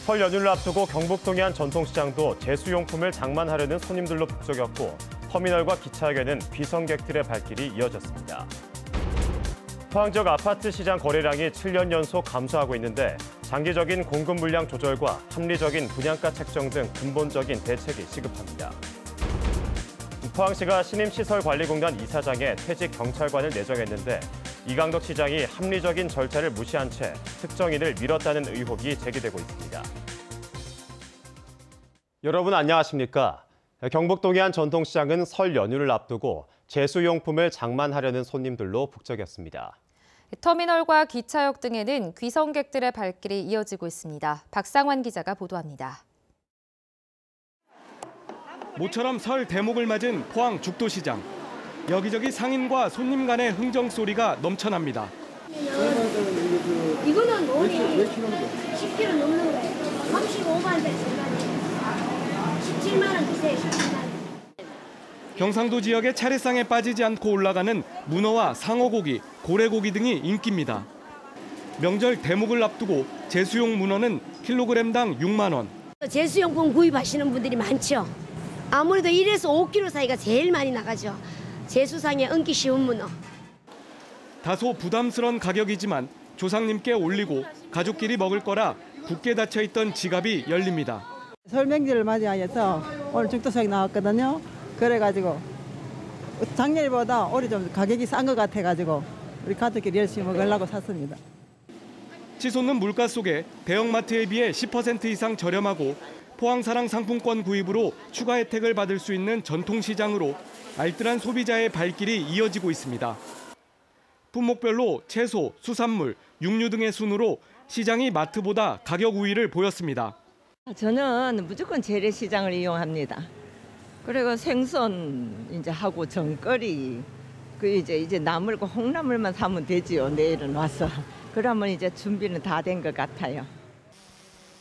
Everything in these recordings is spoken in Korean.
설 연휴를 앞두고 경북 동해안 전통시장도 제수용품을 장만하려는 손님들로 북적였고 터미널과 기차역에는 귀성객들의 발길이 이어졌습니다. 포항 지역 아파트 시장 거래량이 7년 연속 감소하고 있는데 장기적인 공급 물량 조절과 합리적인 분양가 책정 등 근본적인 대책이 시급합니다. 포항시가 신임시설관리공단 이사장에 퇴직 경찰관을 내정했는데 이강덕 시장이 합리적인 절차를 무시한 채 특정인을 밀었다는 의혹이 제기되고 있습니다. 여러분 안녕하십니까? 경북 동해안 전통시장은 설 연휴를 앞두고 제수용품을 장만하려는 손님들로 북적였습니다. 터미널과 기차역 등에는 귀성객들의 발길이 이어지고 있습니다. 박상환 기자가 보도합니다. 모처럼 설 대목을 맞은 포항 죽도시장. 여기저기 상인과 손님 간의 흥정 소리가 넘쳐납니다. 이거는 우리 10kg 넘는 거예요. 35만 원 중간에 17만 원 주세요. 17만 원. 경상도 지역의 차례상에 빠지지 않고 올라가는 문어와 상어고기, 고래고기 등이 인기입니다. 명절 대목을 앞두고 제수용 문어는 킬로그램당 6만 원. 제수용품 구입하시는 분들이 많죠. 아무래도 1에서 5kg 사이가 제일 많이 나가죠. 제수상에 얹기 쉬운 문어. 다소 부담스러운 가격이지만 조상님께 올리고 가족끼리 먹을 거라 굳게 닫혀있던 지갑이 열립니다. 설 명절을 맞이하여서 오늘 죽도상이 나왔거든요. 그래가지고 작년보다 올해 좀 가격이 싼 것 같아가지고 우리 가족끼리 열심히 먹으려고 샀습니다. 치솟는 물가 속에 대형마트에 비해 10% 이상 저렴하고 포항사랑 상품권 구입으로 추가 혜택을 받을 수 있는 전통시장으로 알뜰한 소비자의 발길이 이어지고 있습니다. 품목별로 채소, 수산물, 육류 등의 순으로 시장이 마트보다 가격 우위를 보였습니다. 저는 무조건 재래시장을 이용합니다. 그리고 생선 이제 하고 전거리 이제 나물과 콩나물만 사면 되지요. 내일은 와서 그러면 이제 준비는 다 된 것 같아요.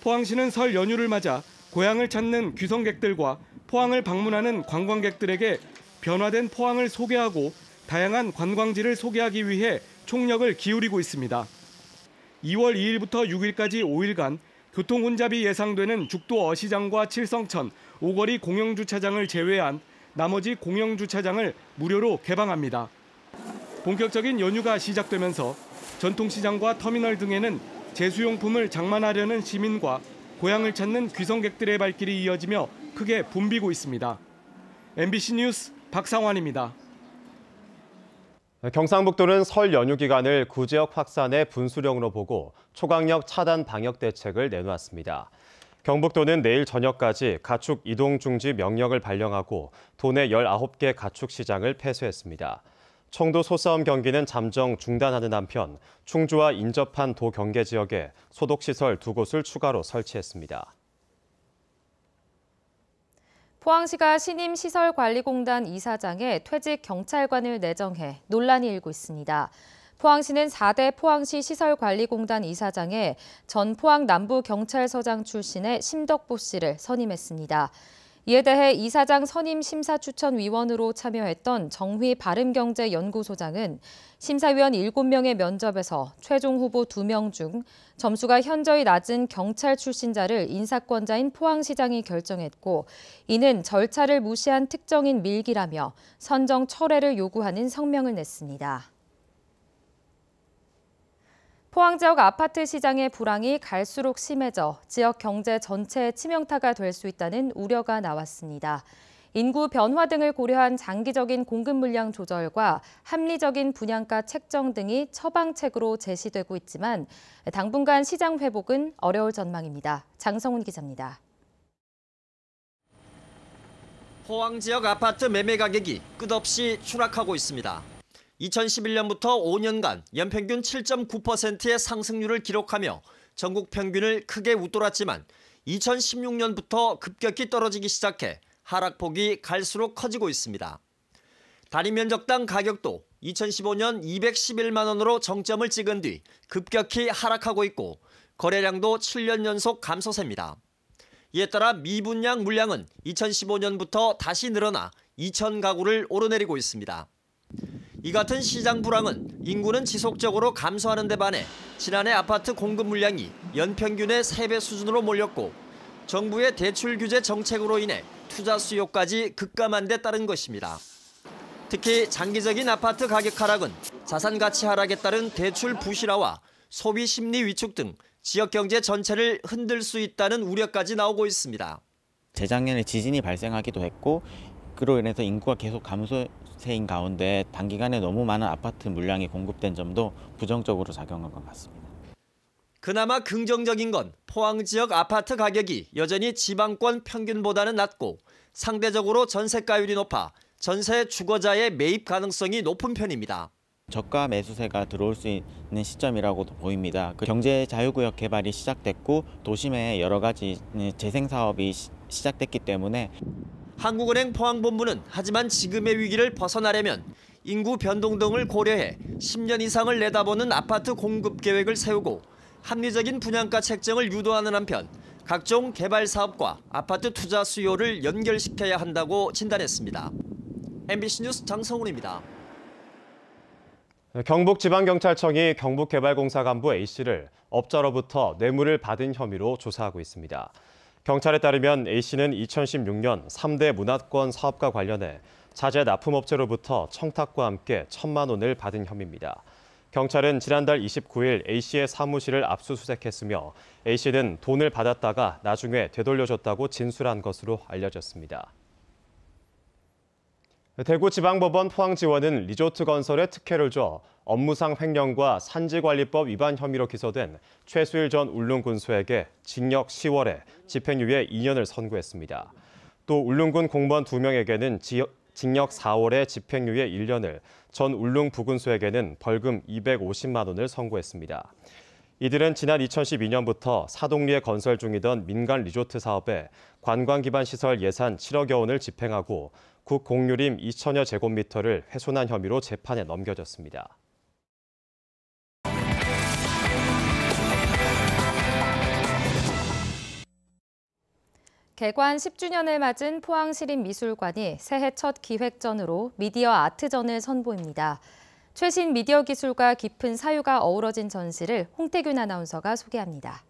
포항시는 설 연휴를 맞아 고향을 찾는 귀성객들과 포항을 방문하는 관광객들에게 변화된 포항을 소개하고 다양한 관광지를 소개하기 위해 총력을 기울이고 있습니다. 2월 2일부터 6일까지 5일간 교통혼잡이 예상되는 죽도 어시장과 칠성천, 오거리 공영주차장을 제외한 나머지 공영주차장을 무료로 개방합니다. 본격적인 연휴가 시작되면서 전통시장과 터미널 등에는 제수용품을 장만하려는 시민과 고향을 찾는 귀성객들의 발길이 이어지며 크게 붐비고 있습니다. MBC 뉴스 박상환입니다. 경상북도는 설 연휴 기간을 구제역 확산의 분수령으로 보고 초강력 차단 방역 대책을 내놓았습니다. 경북도는 내일 저녁까지 가축 이동 중지 명령을 발령하고 도내 19개 가축 시장을 폐쇄했습니다. 청도 소싸움 경기는 잠정 중단하는 한편 충주와 인접한 도 경계 지역에 소독시설 2곳을 추가로 설치했습니다. 포항시가 신임시설관리공단 이사장에 퇴직 경찰관을 내정해 논란이 일고 있습니다. 포항시는 4대 포항시 시설관리공단 이사장에 전 포항 남부경찰서장 출신의 심덕보 씨를 선임했습니다. 이에 대해 이사장 선임 심사추천위원으로 참여했던 정휘 바른경제연구소장은 심사위원 7명의 면접에서 최종 후보 2명 중 점수가 현저히 낮은 경찰 출신자를 인사권자인 포항시장이 결정했고 이는 절차를 무시한 특정인 밀기라며 선정 철회를 요구하는 성명을 냈습니다. 포항 지역 아파트 시장의 불황이 갈수록 심해져 지역 경제 전체에 치명타가 될 수 있다는 우려가 나왔습니다. 인구 변화 등을 고려한 장기적인 공급 물량 조절과 합리적인 분양가 책정 등이 처방책으로 제시되고 있지만 당분간 시장 회복은 어려울 전망입니다. 장성훈 기자입니다. 포항 지역 아파트 매매 가격이 끝없이 추락하고 있습니다. 2011년부터 5년간 연평균 7.9%의 상승률을 기록하며 전국 평균을 크게 웃돌았지만 2016년부터 급격히 떨어지기 시작해 하락폭이 갈수록 커지고 있습니다. 단위 면적당 가격도 2015년 211만 원으로 정점을 찍은 뒤 급격히 하락하고 있고 거래량도 7년 연속 감소세입니다. 이에 따라 미분양 물량은 2015년부터 다시 늘어나 2,000가구를 오르내리고 있습니다. 이 같은 시장 불황은 인구는 지속적으로 감소하는 데 반해 지난해 아파트 공급 물량이 연평균의 3배 수준으로 몰렸고 정부의 대출 규제 정책으로 인해 투자 수요까지 급감한 데 따른 것입니다. 특히 장기적인 아파트 가격 하락은 자산 가치 하락에 따른 대출 부실화와 소비 심리 위축 등 지역 경제 전체를 흔들 수 있다는 우려까지 나오고 있습니다. 재작년에 지진이 발생하기도 했고 그로 인해서 인구가 계속 감소세인 가운데 단기간에 너무 많은 아파트 물량이 공급된 점도 부정적으로 작용한 것 같습니다. 그나마 긍정적인 건 포항 지역 아파트 가격이 여전히 지방권 평균보다는 낮고 상대적으로 전세가율이 높아 전세 주거자의 매입 가능성이 높은 편입니다. 저가 매수세가 들어올 수 있는 시점이라고도 보입니다. 경제 자유구역 개발이 시작됐고 도심에 여러 가지 재생 사업이 시작됐기 때문에 한국은행 포항본부는 하지만 지금의 위기를 벗어나려면 인구 변동 등을 고려해 10년 이상을 내다보는 아파트 공급 계획을 세우고 합리적인 분양가 책정을 유도하는 한편 각종 개발 사업과 아파트 투자 수요를 연결시켜야 한다고 진단했습니다. MBC 뉴스 장성훈입니다. 경북지방경찰청이 경북개발공사 간부 A씨를 업자로부터 뇌물을 받은 혐의로 조사하고 있습니다. 경찰에 따르면 A씨는 2016년 3대 문화권 사업과 관련해 자재 납품업체로부터 청탁과 함께 1,000만 원을 받은 혐의입니다. 경찰은 지난달 29일 A씨의 사무실을 압수수색했으며 A씨는 돈을 받았다가 나중에 되돌려줬다고 진술한 것으로 알려졌습니다. 대구지방법원 포항지원은 리조트 건설에 특혜를 줘 업무상 횡령과 산지관리법 위반 혐의로 기소된 최수일 전 울릉군수에게 징역 10월에 집행유예 2년을 선고했습니다. 또 울릉군 공무원 2명에게는 징역 4월에 집행유예 1년을, 전 울릉부군수에게는 벌금 250만 원을 선고했습니다. 이들은 지난 2012년부터 사동리에 건설 중이던 민간 리조트 사업에 관광기반 시설 예산 7억여 원을 집행하고 국공유림 2천여 제곱미터를 훼손한 혐의로 재판에 넘겨졌습니다. 개관 10주년을 맞은 포항시립미술관이 새해 첫 기획전으로 미디어 아트전을 선보입니다. 최신 미디어 기술과 깊은 사유가 어우러진 전시를 홍태균 아나운서가 소개합니다.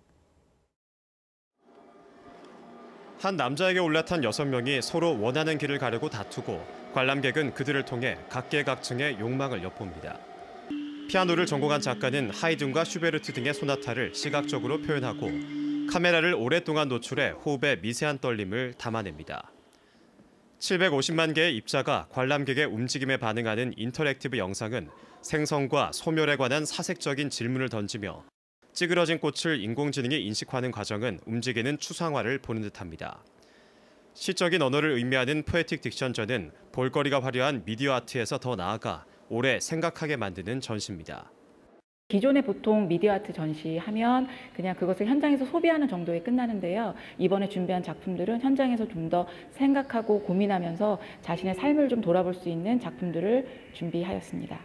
한 남자에게 올라탄 6명이 서로 원하는 길을 가려고 다투고 관람객은 그들을 통해 각계각층의 욕망을 엿봅니다. 피아노를 전공한 작가는 하이든과 슈베르트 등의 소나타를 시각적으로 표현하고 카메라를 오랫동안 노출해 호흡의 미세한 떨림을 담아냅니다. 750만 개의 입자가 관람객의 움직임에 반응하는 인터랙티브 영상은 생성과 소멸에 관한 사색적인 질문을 던지며 찌그러진 꽃을 인공지능이 인식하는 과정은 움직이는 추상화를 보는 듯합니다. 시적인 언어를 의미하는 포에틱 딕션전은 볼거리가 화려한 미디어 아트에서 더 나아가 오래 생각하게 만드는 전시입니다. 기존에 보통 미디어 아트 전시하면 그냥 그것을 현장에서 소비하는 정도에 끝나는데요. 이번에 준비한 작품들은 현장에서 좀 더 생각하고 고민하면서 자신의 삶을 좀 돌아볼 수 있는 작품들을 준비하였습니다.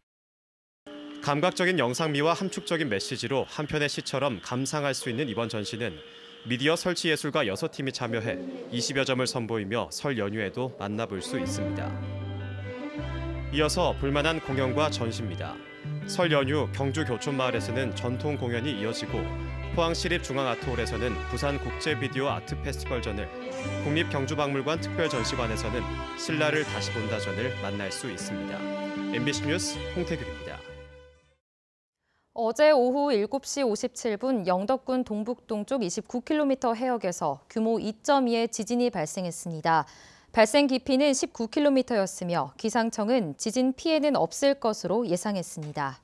감각적인 영상미와 함축적인 메시지로 한 편의 시처럼 감상할 수 있는 이번 전시는 미디어 설치 예술가 6팀이 참여해 20여 점을 선보이며 설 연휴에도 만나볼 수 있습니다. 이어서 볼만한 공연과 전시입니다. 설 연휴 경주 교촌마을에서는 전통 공연이 이어지고 포항시립중앙아트홀에서는 부산국제비디오 아트 페스티벌전을, 국립경주박물관 특별전시관에서는 신라를 다시 본다전을 만날 수 있습니다. MBC 뉴스 홍태균입니다. 어제 오후 7시 57분 영덕군 동북동쪽 29km 해역에서 규모 2.2의 지진이 발생했습니다. 발생 깊이는 19km였으며 기상청은 지진 피해는 없을 것으로 예상했습니다.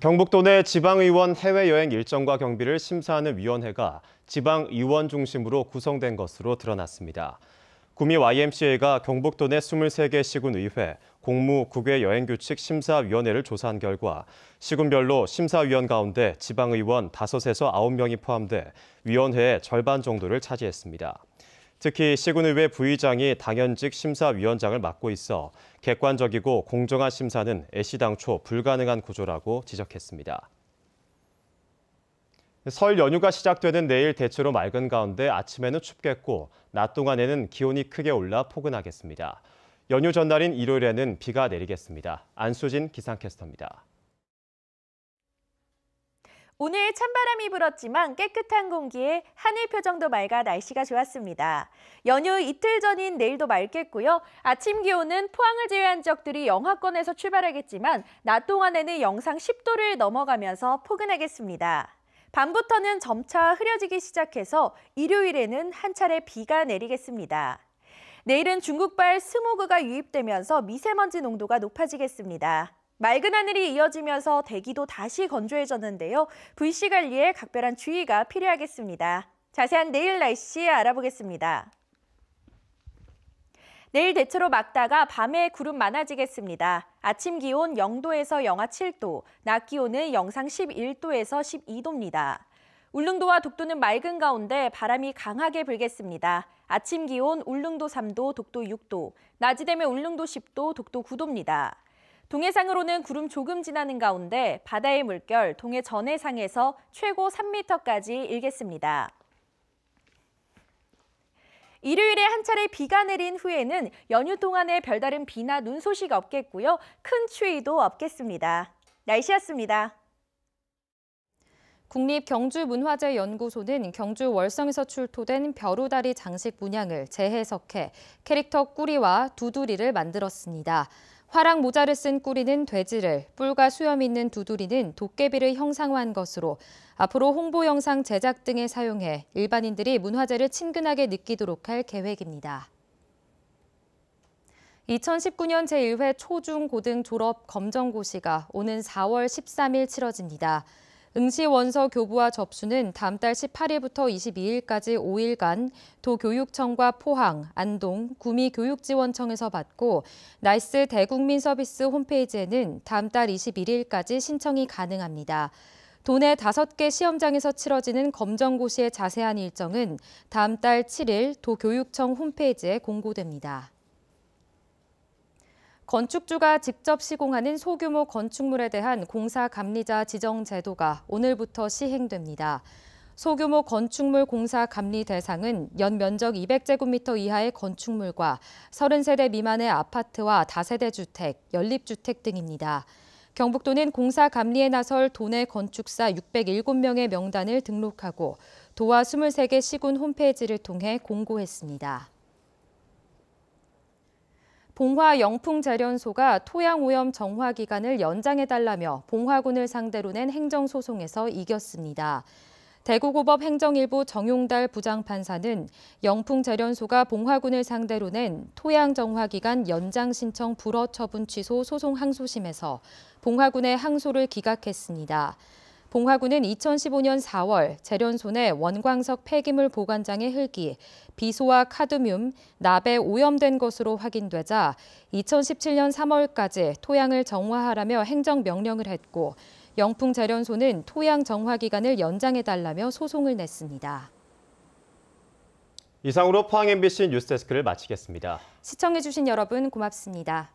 경북도 내 지방의원 해외여행 일정과 경비를 심사하는 위원회가 지방의원 중심으로 구성된 것으로 드러났습니다. 구미 YMCA가 경북도 내 23개 시군의회, 공무, 국외 여행규칙 심사위원회를 조사한 결과 시군별로 심사위원 가운데 지방의원 5에서 9명이 포함돼 위원회의 절반 정도를 차지했습니다. 특히 시군의회 부의장이 당연직 심사위원장을 맡고 있어 객관적이고 공정한 심사는 애시당초 불가능한 구조라고 지적했습니다. 설 연휴가 시작되는 내일 대체로 맑은 가운데 아침에는 춥겠고 낮 동안에는 기온이 크게 올라 포근하겠습니다. 연휴 전날인 일요일에는 비가 내리겠습니다. 안수진 기상캐스터입니다. 오늘 찬바람이 불었지만 깨끗한 공기에 하늘 표정도 맑아 날씨가 좋았습니다. 연휴 이틀 전인 내일도 맑겠고요. 아침 기온은 포항을 제외한 지역들이 영하권에서 출발하겠지만 낮 동안에는 영상 10도를 넘어가면서 포근하겠습니다. 밤부터는 점차 흐려지기 시작해서 일요일에는 한 차례 비가 내리겠습니다. 내일은 중국발 스모그가 유입되면서 미세먼지 농도가 높아지겠습니다. 맑은 하늘이 이어지면서 대기도 다시 건조해졌는데요. 불씨 관리에 각별한 주의가 필요하겠습니다. 자세한 내일 날씨 알아보겠습니다. 내일 대체로 맑다가 밤에 구름 많아지겠습니다. 아침 기온 0도에서 영하 7도, 낮 기온은 영상 11도에서 12도입니다. 울릉도와 독도는 맑은 가운데 바람이 강하게 불겠습니다. 아침 기온 울릉도 3도, 독도 6도, 낮이 되면 울릉도 10도, 독도 9도입니다. 동해상으로는 구름 조금 지나는 가운데 바다의 물결 동해 전해상에서 최고 3m까지 일겠습니다. 일요일에 한 차례 비가 내린 후에는 연휴 동안에 별다른 비나 눈 소식 없겠고요. 큰 추위도 없겠습니다. 날씨였습니다. 국립경주문화재연구소는 경주 월성에서 출토된 벼루다리 장식 문양을 재해석해 캐릭터 꾸리와 두두리를 만들었습니다. 화랑 모자를 쓴 꾸리는 돼지를, 뿔과 수염 있는 두두리는 도깨비를 형상화한 것으로 앞으로 홍보 영상 제작 등에 사용해 일반인들이 문화재를 친근하게 느끼도록 할 계획입니다. 2019년 제1회 초중 고등 졸업 검정고시가 오는 4월 13일 치러집니다. 응시 원서 교부와 접수는 다음 달 18일부터 22일까지 5일간 도교육청과 포항, 안동, 구미교육지원청에서 받고 나이스 대국민 서비스 홈페이지에는 다음 달 21일까지 신청이 가능합니다. 도내 5개 시험장에서 치러지는 검정고시의 자세한 일정은 다음 달 7일 도교육청 홈페이지에 공고됩니다. 건축주가 직접 시공하는 소규모 건축물에 대한 공사감리자 지정 제도가 오늘부터 시행됩니다. 소규모 건축물 공사감리 대상은 연 면적 200제곱미터 이하의 건축물과 30세대 미만의 아파트와 다세대 주택, 연립주택 등입니다. 경북도는 공사감리에 나설 도내 건축사 607명의 명단을 등록하고 도와 23개 시군 홈페이지를 통해 공고했습니다. 봉화 영풍재련소가 토양오염 정화 기간을 연장해달라며 봉화군을 상대로 낸 행정소송에서 이겼습니다. 대구고법 행정일부 정용달 부장판사는 영풍재련소가 봉화군을 상대로 낸 토양 정화 기간 연장 신청 불허 처분 취소 소송 항소심에서 봉화군의 항소를 기각했습니다. 봉화군은 2015년 4월 재련소 내 원광석 폐기물 보관장의 흙이 비소와 카드뮴, 납에 오염된 것으로 확인되자 2017년 3월까지 토양을 정화하라며 행정명령을 했고 영풍재련소는 토양 정화 기간을 연장해달라며 소송을 냈습니다. 이상으로 포항 MBC 뉴스데스크를 마치겠습니다. 시청해주신 여러분 고맙습니다.